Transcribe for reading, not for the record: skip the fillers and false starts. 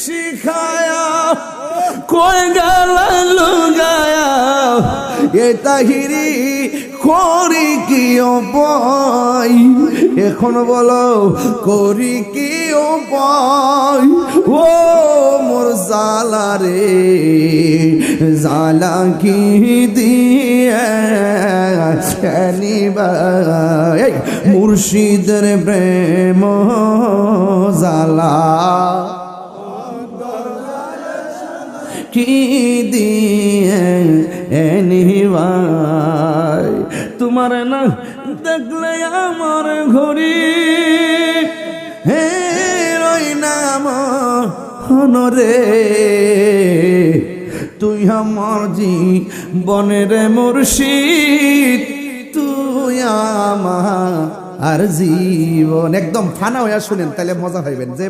শিখায়া কই গেলা লুগায়া এ তাহিরি করি কি উপায় এখন বলো করি কি উপায় ও মোর জালা রে জালা কি দিয়ে নিবাই মুর্শিদের প্রেম জালা কি দিয়ে নিবাই তোমার না দেখলে আমার ঘড়ি হে রই নাম হনরে তুই আমার জীবনের মুর্শিদ তুই আমার আর জীবন একদম ফানা হইয়া শুনেন তাহলে মজা পাইবেন যে